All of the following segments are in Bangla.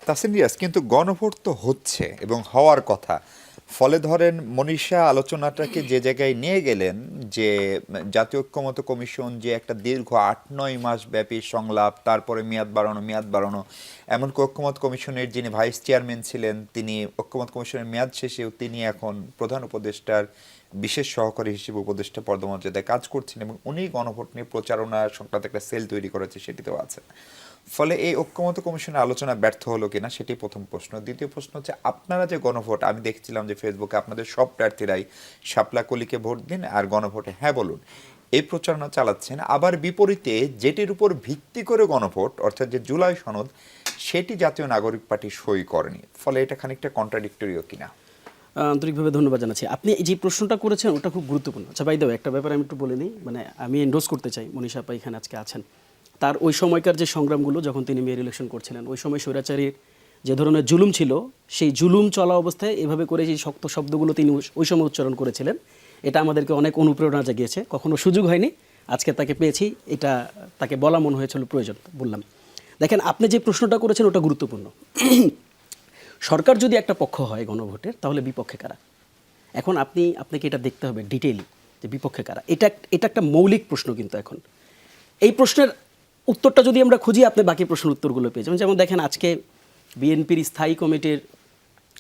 তাসিন রিয়াজ, কিন্তু গণভোট তো হচ্ছে এবং হওয়ার কথা। ফলে ধরেন মনীষা আলোচনাটাকে যে জায়গায় নিয়ে গেলেন, যে জাতীয় ঐক্যমত্য কমিশন যে একটা দীর্ঘ ৮-৯ মাস ব্যাপী সংলাপ, তারপরে মেয়াদ বাড়ানো, এমনকি ঐক্যমত্য কমিশনের যিনি ভাইস চেয়ারম্যান ছিলেন তিনি ঐক্যমত্য কমিশনের মেয়াদ শেষেও তিনি এখন প্রধান উপদেষ্টার বিশেষ সহকারী হিসেবে উপদেষ্টা পদমর্যাদায় কাজ করছেন এবং উনি গণভোট নিয়ে প্রচারণা সংক্রান্ত একটা সেল তৈরি করেছে, সেটিতেও আছে। ফলে এই ঐক্যমত্য কমিশনের আলোচনা ব্যর্থ হলো কিনা, সেটি প্রথম প্রশ্ন। দ্বিতীয় প্রশ্ন হচ্ছে, আপনারা যে গণভোট, আমি দেখছিলাম যে ফেসবুকে আপনাদের সব প্রার্থীরাই শাপলা কলিকে ভোট দিন আর গণভোটে হ্যাঁ বলুন এই প্রচারণা চালাচ্ছেন। আবার বিপরীতে যেটির উপর ভিত্তি করে গণভোট, অর্থাৎ যে জুলাই সনদ, সেটি জাতীয় নাগরিক পার্টি সই করেনি। ফলে এটা খানিকটা কন্ট্রাডিক্টরিও কিনা। আন্তরিকভাবে ধন্যবাদ জানাচ্ছি। আপনি যে প্রশ্নটা করেছেন ওটা খুব গুরুত্বপূর্ণ। আচ্ছা ভাই, একটা ব্যাপার আমি একটু বলে নিই, মানে আমি এন্ডোর্স করতে চাই মনীষা আপা এখানে আজকে আছেন। তার ওই সময়কার যে সংগ্রামগুলো যখন তিনি মেয়র ইলেকশন করছিলেন, ওই সময় স্বৈরাচারীর যে ধরনের জুলুম ছিল, সেই জুলুম চলা অবস্থায় এভাবে করে যে শক্ত শব্দগুলো তিনি ওই সময় উচ্চারণ করেছিলেন, এটা আমাদেরকে অনেক অনুপ্রেরণা জাগিয়েছে। কখনো সুযোগ হয়নি, আজকে তাকে পেয়েছি, এটা তাকে বলা মনে হয়েছিল প্রয়োজন, বললাম। দেখেন, আপনি যে প্রশ্নটা করেছেন ওটা গুরুত্বপূর্ণ। সরকার যদি একটা পক্ষ হয় গণভোটের, তাহলে বিপক্ষে কারা? এখন আপনাকে এটা দেখতে হবে ডিটেইলি যে বিপক্ষে কারা। এটা একটা মৌলিক প্রশ্ন। কিন্তু এখন এই প্রশ্নের উত্তরটা যদি আমরা খুঁজি, আপনি বাকি প্রশ্নের উত্তরগুলো পেয়ে যাবেন। যেমন দেখেন, আজকে বিএনপির স্থায়ী কমিটির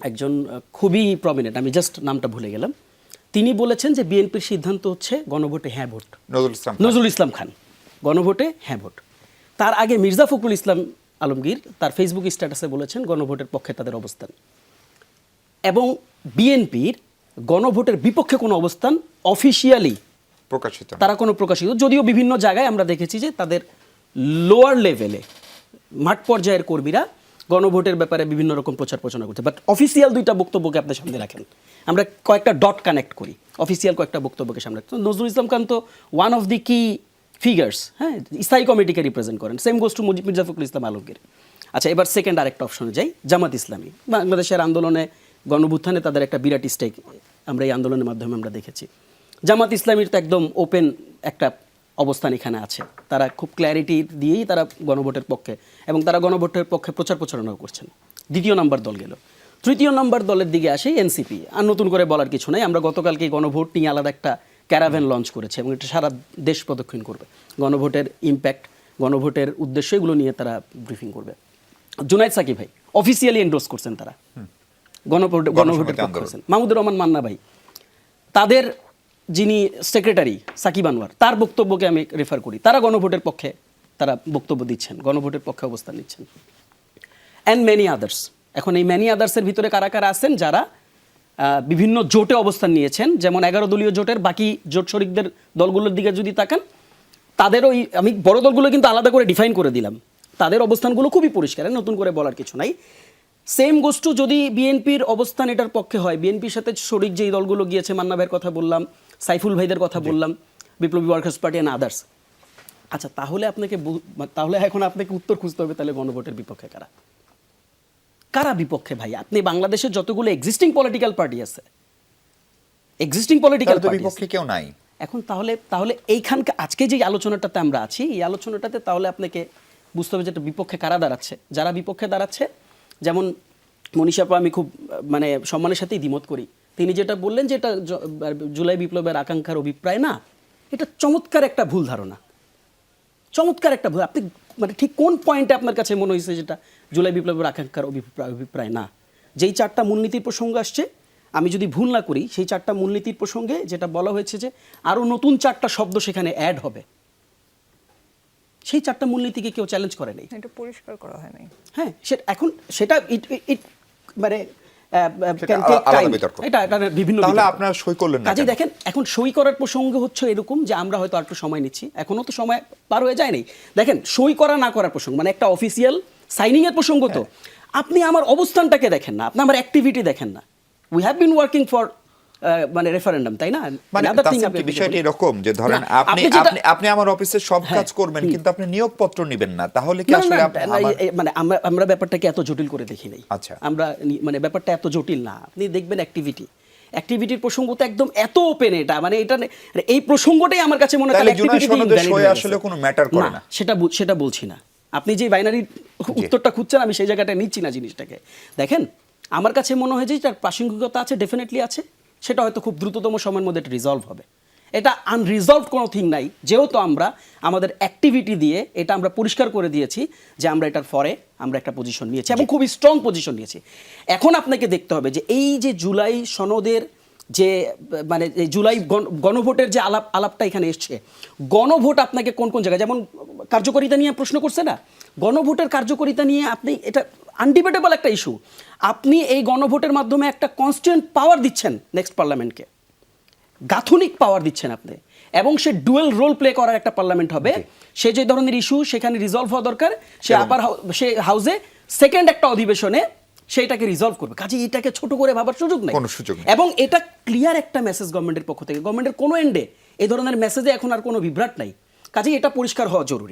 একজন খুবই প্রমিনেন্ট, আমি জাস্ট নামটা ভুলে গেলাম, তিনি বলেছেন যে বিএনপির সিদ্ধান্ত হচ্ছে গণভোটে হ্যাঁ ভোট। নজরুল ইসলাম খান, গণভোটে হ্যাঁ ভোট। তার আগে মির্জা ফখরুল ইসলাম আলমগীর তার ফেসবুক স্ট্যাটাসে বলেছেন গণভোটের পক্ষে তাদের অবস্থান। এবং বিএনপির গণভোটের বিপক্ষে কোনো অবস্থান অফিসিয়ালি প্রকাশিত, তারা কোনো প্রকাশিত, যদিও বিভিন্ন জায়গায় আমরা দেখেছি যে তাদের লোয়ার লেভেলে মাঠ পর্যায়ের কর্মীরা গণভোটের ব্যাপারে বিভিন্ন রকম প্রচার প্রচারণা করছে, বাট অফিসিয়াল দুইটা বক্তব্যকে আপনার সামনে রাখেন। আমরা কয়েকটা ডট কানেক্ট করি, অফিসিয়াল কয়েকটা বক্তব্যকে সামনে রাখতে। নজরুল ইসলাম খান তো ওয়ান অফ দি কি ফিগার্স, হ্যাঁ, স্থায়ী কমিটিকে রিপ্রেজেন্ট করেন। Same goes to Mirza Fakhrul Islam Alamgir. আচ্ছা, এবার সেকেন্ড আরেকটা অপশনে যাই, জামাত ইসলামী। বাংলাদেশের আন্দোলনে, গণভুত্থানে তাদের একটা বিরাট স্টেক আমরা এই আন্দোলনের মাধ্যমে আমরা দেখেছি। জামাত ইসলামীর তো একদম ওপেন একটা অবস্থান এখানে আছে, তারা খুব ক্ল্যারিটি দিয়েই তারা গণভোটের পক্ষে, এবং তারা গণভোটের পক্ষে প্রচার প্রচারণাও করছেন। দ্বিতীয় নম্বর দল গেল। তৃতীয় নম্বর দলের দিকে আসে এনসিপি। আর নতুন করে বলার কিছু নাই, আমরা গতকালকে গণভোট নিয়ে আলাদা একটা ক্যারাভ্যান লঞ্চ করেছে এবং এটা সারা দেশ প্রদক্ষিণ করবে। গণভোটের ইম্প্যাক্ট, গণভোটের উদ্দেশ্য, এগুলো নিয়ে তারা ব্রিফিং করবে। জুনায়েদ সাকিব ভাই অফিসিয়ালি এন্ডোর্স করছেন, তারা গণভোটের পক্ষে করছেন। মাহমুদুর রহমান মান্না ভাই, তাদের যিনি সেক্রেটারি সাকিব আনোয়ার, তার বক্তব্যকে আমি রেফার করি, তারা গণভোটের পক্ষে তারা বক্তব্য দিচ্ছেন, গণভোটের পক্ষে অবস্থান নিচ্ছেন। And many others. এখন এই মেনি আদার্সের ভিতরে কারা কারা আছেন যারা বিভিন্ন জোটে অবস্থান নিয়েছেন, যেমন 11 দলীয় জোটের বাকি জোট শরিকদের দলগুলোর দিকে যদি তাকান, তাদেরও আমি বড় দলগুলো কিন্তু আলাদা করে ডিফাইন করে দিলাম, তাদের অবস্থানগুলো খুবই পরিষ্কার, নতুন করে বলার কিছু নাই। সেম গোষ্ঠী যদি বিএনপির অবস্থান এটার পক্ষে হয়, বিএনপির সাথে শরিক যেই দলগুলো গিয়েছে, মান্না ভাইয়ের কথা বললাম, সাইফুল ভাইদের কথা বললাম, বিপ্লবী ওয়ার্কার্স পার্টি অ্যান্ড আদার্স। আচ্ছা, তাহলে এখন আপনাকে উত্তর খুঁজতে হবে, তাহলে গণভোটের বিপক্ষে কারা? কারা বিপক্ষে ভাই? আপনি বাংলাদেশের যতগুলো এক্সিস্টিং পলিটিক্যাল পার্টি আছে, এক্সিস্টিং পলিটিক্যাল পার্টি বিপক্ষে কেউ নাই এখন। তাহলে এইখানকার আজকে যে আলোচনাটাতে আমরা আছি, এই আলোচনাটাতে তাহলে আপনাকে বুঝতে হবে যে বিপক্ষে কারা দাঁড়াচ্ছে। যারা বিপক্ষে দাঁড়াচ্ছে, যেমন মনীষা আপা, আমি খুব মানে সম্মানের সাথেই দ্বিমত করি। তিনি যেটা বললেন যে এটা জুলাই বিপ্লবের আকাঙ্ক্ষার অভিপ্রায় না, এটা চমৎকার একটা ভুল ধারণা, চমৎকার একটা ভুল। আপনি মানে ঠিক কোন পয়েন্টে আপনার কাছে মনে হয়েছে যেটা জুলাই বিপ্লবের আকাঙ্ক্ষার অভিপ্রায় না? যেই 4টা মূলনীতির প্রসঙ্গ আসছে, আমি যদি ভুল না করি, সেই 4টা মূলনীতির প্রসঙ্গে যেটা বলা হয়েছে যে আরও নতুন 4টা শব্দ সেখানে অ্যাড হবে, সেই 4টা মূলনীতিকে কেউ চ্যালেঞ্জ করে নাই, এটা পরিষ্কার করা হয় নাই। হ্যাঁ, এখন সেটা মানে বিভিন্ন আপনারা সই করলেন না। কাজে দেখেন, এখন সই করার প্রসঙ্গ হচ্ছে এরকম যে আমরা হয়তো একটু সময় নিচ্ছি, এখনো তো সময় পার হয়ে যায়নি। দেখেন, সই করা না করার প্রসঙ্গ মানে একটা অফিসিয়াল সাইনিং এর প্রসঙ্গ, তো আপনি আমার অবস্থানটাকে দেখেন না, আপনি আমার অ্যাক্টিভিটি দেখেন না। We have been working for মানে রেফারেন্ডাম, তাই না? মানে বিষয়টা এরকম যে ধরেন আপনি আমার অফিসে সব কাজ করবেন, কিন্তু আপনি নিয়োগপত্র নেবেন না, তাহলে কি আসলে মানে আমরা ব্যাপারটাকে এত জটিল করে দেখি নাই। আচ্ছা, আমরা মানে ব্যাপারটা এত জটিল না। আপনি দেখবেন অ্যাক্টিভিটির প্রসঙ্গ তো একদম এত ওপেন, এটা মানে এটা এই প্রসঙ্গটাই আমার কাছে মনে হয় আসলে কোনো ম্যাটার করে না। সেটা বলছি না, আপনি যে বাইনারি উত্তরটা খুঁজছেন আমি সেই জায়গাটা নিচ্ছি না জিনিসটাকে। দেখেন আমার কাছে মনে হয় যে তার প্রাসঙ্গিকতা আছে, ডেফিনেটলি আছে, সেটা হয়তো খুব দ্রুততম সময়ের মধ্যে এটা রিজলভ হবে। এটা আনরিজলভড কোনো থিং নাই, যেহেতু আমরা আমাদের অ্যাক্টিভিটি দিয়ে এটা আমরা পরিষ্কার করে দিয়েছি যে আমরা এটার ফরে আমরা একটা পজিশন নিয়েছি এবং খুবই স্ট্রং পজিশন নিয়েছি। এখন আপনাকে দেখতে হবে যে এই যে জুলাই সনদের যে মানে এই জুলাই গণভোটের যে আলাপটা এখানে এসছে, গণভোট আপনাকে কোন কোন জায়গায়, যেমন কার্যকারিতা নিয়ে প্রশ্ন করছে না, গণভোটের কার্যকারিতা নিয়ে আপনি এটা আনডিবেটেবল একটা ইস্যু। আপনি এই গণভোটের মাধ্যমে একটা কনস্ট্যান্ট পাওয়ার দিচ্ছেন নেক্সট পার্লামেন্টকে, গাথনিক পাওয়ার দিচ্ছেন আপনি, এবং সে ডুয়েল রোল প্লে করার একটা পার্লামেন্ট হবে। সে যে ধরনের ইস্যু সেখানে রিজলভ হওয়া দরকার, সে সে হাউসে সেকেন্ড একটা অধিবেশনে সেইটাকে রিজলভ করবে। কাজে এটাকে ছোট করে ভাবার সুযোগ নেই, কোনো সুযোগ নেই। এবং এটা ক্লিয়ার একটা মেসেজ গভর্নমেন্টের পক্ষ থেকে। গভর্নমেন্টের কোনো এন্ডে এই ধরনের মেসেজে এখন আর কোনো বিভ্রাট নাই, কাজে এটা পরিষ্কার হওয়া জরুরি।